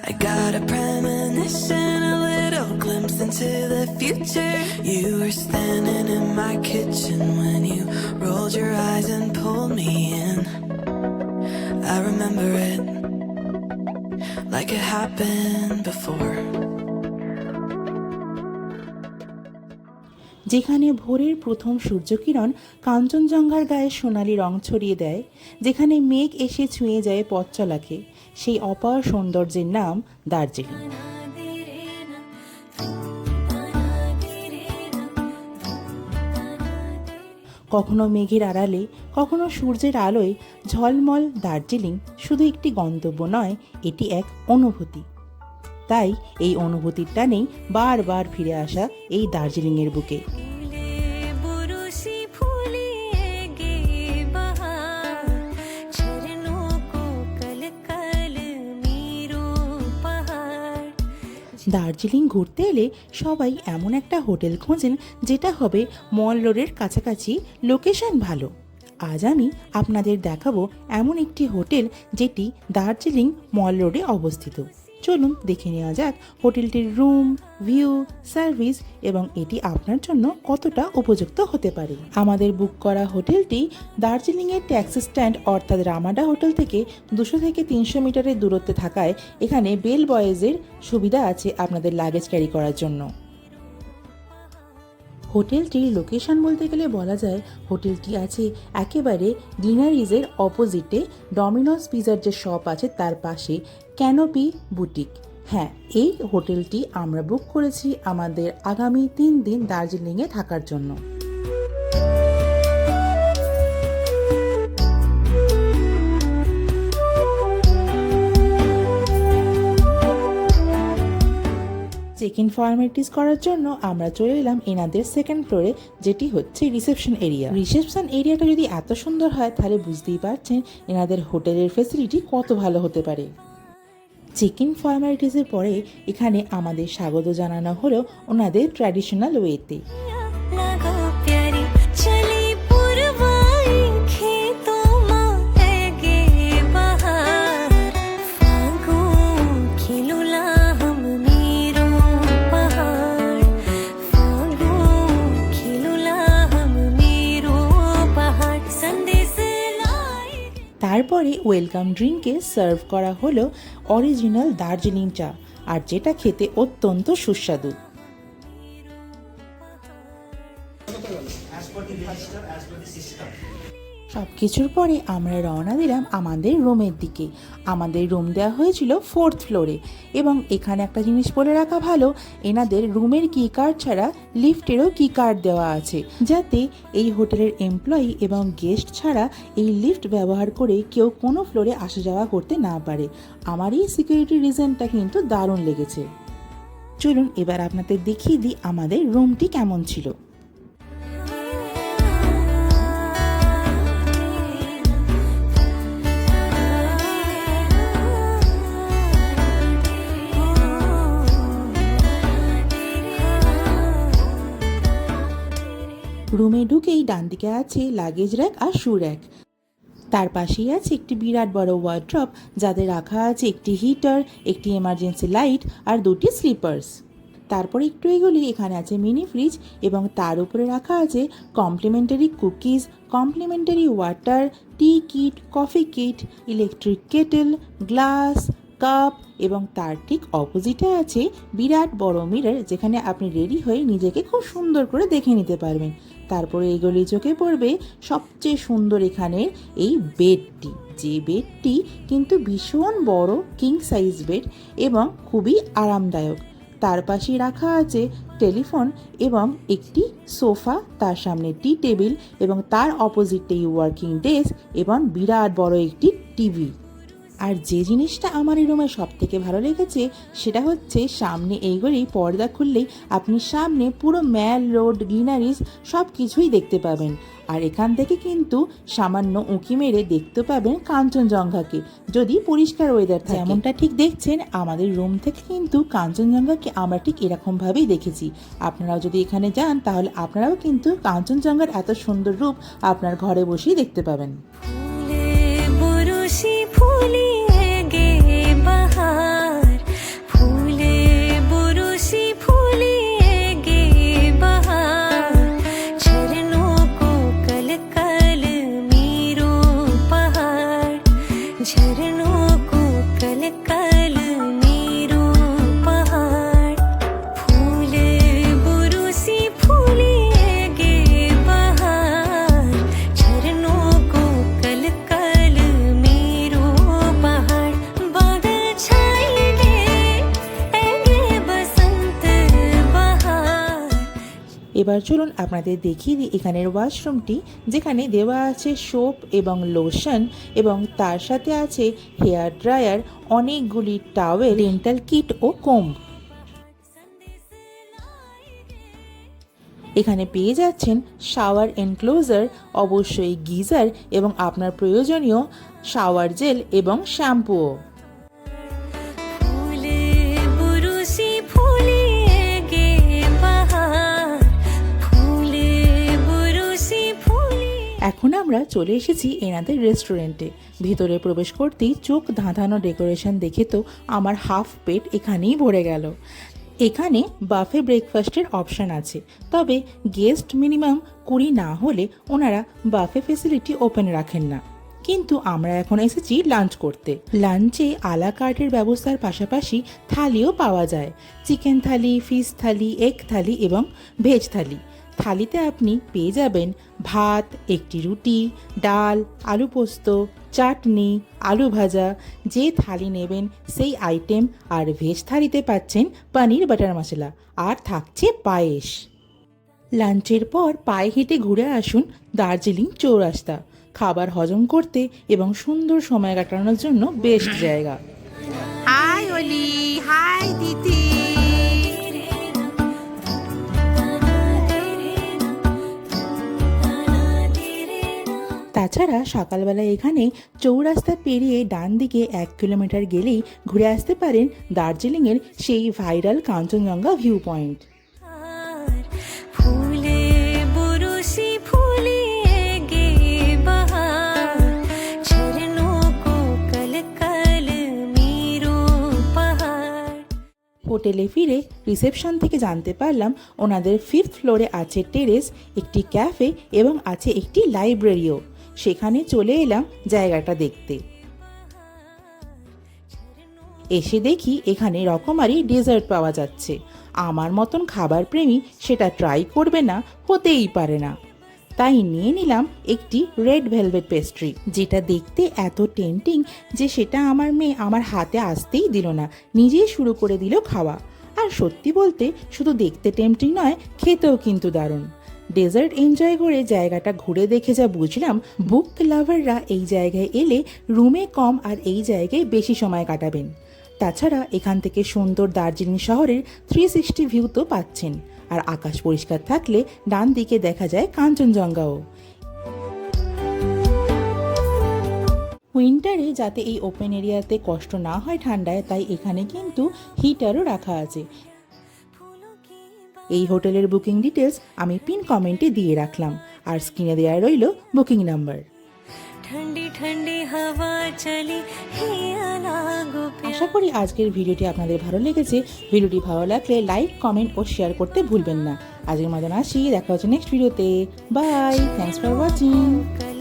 I got a premonition, a little glimpse into the future. You were standing in my kitchen when you rolled your eyes and pulled me in. I remember it like it happened before. যেখানে ভোরের প্রথম সূর্যকিরণ কাঞ্চনজঙ্ঘার গায়ে সোনালি রং ছড়িয়ে দেয়, যেখানে মেঘ এসে ছুঁয়ে যায় পথ চলাকে, সেই অপার সৌন্দর্যের নাম দার্জিলিং। কখনো মেঘের আড়ালে, কখনো সূর্যের আলোয় ঝলমল দার্জিলিং শুধু একটি গন্তব্য নয়, এটি এক অনুভূতি। তাই এই অনুভূতির টানেই বারবার ফিরে আসা এই দার্জিলিংয়ের বুকে। দার্জিলিং ঘুরতে এলে সবাই এমন একটা হোটেল খোঁজেন যেটা হবে মল রোডের কাছাকাছি, লোকেশন ভালো। আজ আমি আপনাদের দেখাবো এমন একটি হোটেল যেটি দার্জিলিং মল রোডে অবস্থিত। চলুন দেখে নেওয়া যাক হোটেলটির রুম, ভিউ, সার্ভিস এবং এটি আপনার জন্য কতটা উপযুক্ত হতে পারে। আমাদের বুক করা হোটেলটি দার্জিলিংয়ের ট্যাক্সি স্ট্যান্ড অর্থাৎ রামাডা হোটেল থেকে 200 থেকে 300 মিটারের দূরত্বে থাকায় এখানে বেল বয়েজের সুবিধা আছে আপনাদের লাগেজ ক্যারি করার জন্য। হোটেলটির লোকেশন বলতে গেলে বলা যায় হোটেলটি আছে একেবারে গ্লিনারিজের অপোজিটে, ডমিনোস পিজার যে শপ আছে তার পাশে ক্যানোপি বুটিক। হ্যাঁ, এই হোটেলটি আমরা বুক করেছি আমাদের আগামী 3 দিন দার্জিলিংয়ে থাকার জন্য। চেক ইন ফর্মালিটিস করার জন্য আমরা চলে এলাম এনাদের সেকেন্ড ফ্লোরে, যেটি হচ্ছে রিসেপশন এরিয়া। রিসেপশন এরিয়াটা যদি এত সুন্দর হয় তাহলে বুঝতেই পারছেন এনাদের হোটেলের ফেসিলিটি কত ভালো হতে পারে। চেক ইন ফর্মালিটিসের পরে এখানে আমাদের স্বাগত জানানো হলো ওনাদের ট্র্যাডিশনাল ওয়েতে। তারপরে ওয়েলকাম ড্রিঙ্কে সার্ভ করা হলো অরিজিনাল দার্জিলিং চা, আর যেটা খেতে অত্যন্ত সুস্বাদু। সব কিছুর পরে আমরা রওনা দিলাম আমাদের রুমের দিকে। আমাদের রুম দেওয়া হয়েছিল 4th ফ্লোরে এবং এখানে একটা জিনিস বলে রাখা ভালো, এনাদের রুমের কি কার্ড ছাড়া লিফটেরও কি কার্ড দেওয়া আছে, যাতে এই হোটেলের এমপ্লয়ি এবং গেস্ট ছাড়া এই লিফট ব্যবহার করে কেউ কোনো ফ্লোরে আসা যাওয়া করতে না পারে। আমার এই সিকিউরিটি রিজনটা কিন্তু দারুণ লেগেছে। চলুন এবার আপনাদের দেখিয়ে দিই আমাদের রুমটি কেমন ছিল। রুমে ঢুকেই ডান দিকে আছে লাগেজ র্যাক আর শু র্যাক। তার পাশেই আছে একটি বিরাট বড় ওয়ার্ড্রপ, যাতে রাখা আছে একটি হিটার, একটি এমার্জেন্সি লাইট আর 2টি স্লিপার্স। তারপর একটু এগোলে এখানে আছে মিনি ফ্রিজ এবং তার উপরে রাখা আছে complimentary cookies, complimentary water, tea kit, coffee kit, electric kettle, glass, cup এবং তার ঠিক অপোজিটে আছে বিরাট বড় মিরর, যেখানে আপনি রেডি হয়ে নিজেকে খুব সুন্দর করে দেখে নিতে পারবেন। তারপরে এগুলি চোখে পড়বে সবচেয়ে সুন্দর এখানের এই বেডটি, যে বেডটি কিন্তু ভীষণ বড় কিং সাইজ বেড এবং খুবই আরামদায়ক। তার পাশে রাখা আছে টেলিফোন এবং একটি সোফা, তার সামনে টি টেবিল এবং তার অপোজিটেই ওয়ার্কিং ডেস্ক এবং বিরাট বড় একটি টিভি। আর যে জিনিসটা আমার এই রুমে সব থেকে ভালো লেগেছে সেটা হচ্ছে সামনে এইগুলি পর্দা খুললেই আপনি সামনে পুরো ম্যাল রোড, গ্লিনারিজ সব কিছুই দেখতে পাবেন। আর এখান থেকে কিন্তু সামান্য উঁকি মেরে দেখতে পাবেন কাঞ্চনজঙ্ঘাকে, যদি পরিষ্কার ওয়েদার থাকে। যেমনটা ঠিক দেখছেন আমাদের রুম থেকে কিন্তু কাঞ্চনজঙ্ঘাকে আমরা ঠিক এরকমভাবেই দেখেছি। আপনারাও যদি এখানে যান তাহলে আপনারাও কিন্তু কাঞ্চনজঙ্ঘার এত সুন্দর রূপ আপনার ঘরে বসেই দেখতে পাবেন। ফুলিয়ে গে বাহার झरनों को कल कल नीरो पहाड़ फूले बुरुसी फूले गे बहार झरनों को कल कल नीरो पहाड़ बादल छाए गे एगे बसंत बहार। এবার চলুন আপনাদের দেখিয়ে দিই এখানের ওয়াশরুমটি, যেখানে দেওয়া আছে সোপ এবং লোশন এবং তার সাথে আছে হেয়ার ড্রায়ার, অনেকগুলি টাওয়েল, ডেন্টাল কিট ও কোম্ব। এখানে পেয়ে যাচ্ছেন শাওয়ার এনক্লোজার, অবশ্যই গিজার এবং আপনার প্রয়োজনীয় শাওয়ার জেল এবং শ্যাম্পুও। फूले बुरुसी फूले गे बहार फूले बुरुसी फूले। এখন আমরা চলে এসেছি এনাদের রেস্টুরেন্টে। ভিতরে প্রবেশ করতেই চোখ ধাঁধানো ডেকোরেশন দেখে তো আমার হাফ পেট এখানেই ভরে গেল। এখানে বাফে ব্রেকফাস্টের অপশান আছে, তবে গেস্ট মিনিমাম 20 না হলে ওনারা বাফে ফেসিলিটি ওপেন রাখেন না। কিন্তু আমরা এখন এসেছি লাঞ্চ করতে। লাঞ্চে আলা কার্টের ব্যবস্থার পাশাপাশি থালিও পাওয়া যায়, চিকেন থালি, ফিশ থালি, এগ থালি এবং ভেজ থালি। থালিতে আপনি পেয়ে যাবেন ভাত, একটি রুটি, ডাল, আলু পোস্ত, চাটনি, আলু ভাজা, যে থালি নেবেন সেই আইটেম। আর ভেজ থালিতে পাচ্ছেন পনির বাটার মশলা আর থাকছে পায়েস। লাঞ্চের পর পায়ে হেঁটে ঘুরে আসুন দার্জিলিং চৌরাস্তা। খাবার হজম করতে এবং সুন্দর সময় কাটানোর জন্য বেস্ট জায়গা। হাই অলি, হাই দিদি। তাছাড়া সকালবেলা এখানে চৌরাস্তা পেরিয়ে ডান দিকে 1 কিলোমিটার গেলেই ঘুরে আসতে পারেন দার্জিলিংয়ের সেই ভাইরাল কাঞ্চনজঙ্ঘা ভিউ পয়েন্ট। फूले बुरुसी फूले गे बहार झरनों को कल कल नीरो पहाड़। হোটেলে ফিরে রিসেপশন থেকে জানতে পারলাম ওনাদের 5th ফ্লোরে আছে টেরেস, একটি ক্যাফে এবং আছে একটি লাইব্রেরিও। সেখানে চলে এলাম জায়গাটা দেখতে। এসে দেখি এখানে রকমারি ডেজার্ট পাওয়া যাচ্ছে। আমার মতন খাবার প্রেমী সেটা ট্রাই করবে না, হতেই পারে না। তাই নিয়ে নিলাম একটি রেড ভেলভেট পেস্ট্রি, যেটা দেখতে এত টেম্পটিং যে সেটা আমার মেয়ে আমার হাতে আসতেই দিল না, নিজেই শুরু করে দিল খাওয়া। আর সত্যি বলতে শুধু দেখতে টেম্পটিং নয়, খেতেও কিন্তু দারুণ। ডেজার্ট এনজয় করে জায়গাটা ঘুরে দেখে যা বুঝলাম, বুক লাভাররা এই জায়গায় এলে রুমে কম আর এই জায়গায় বেশি সময় কাটাবেন। তাছাড়া এখান থেকে সুন্দর দার্জিলিং শহরের 360 ভিউ তো পাচ্ছেন। আর আকাশ পরিষ্কার থাকলে ডান দিকে দেখা যায় কাঞ্চনজঙ্ঘাও। উইন্টারে যাতে এই ওপেন এরিয়াতে কষ্ট না হয় ঠান্ডায়, তাই এখানে কিন্তু হিটারও রাখা আছে। এই হোটেলের বুকিং ডিটেলস আমি পিন কমেন্টে দিয়ে রাখলাম, আর স্ক্রিনে দেওয়া রইল বুকিং নাম্বার। ठंडी ठंडी हवा चली हिया लागो আশা করি আজকের ভিডিওটি আপনাদের ভালো লেগেছে। ভিডিওটি ভালো লাগলে লাইক, কমেন্ট ও শেয়ার করতে ভুলবেন না। আজকের মতন আসি, দেখা হচ্ছে নেক্সট ভিডিওতে। Bye, thanks for watching. कल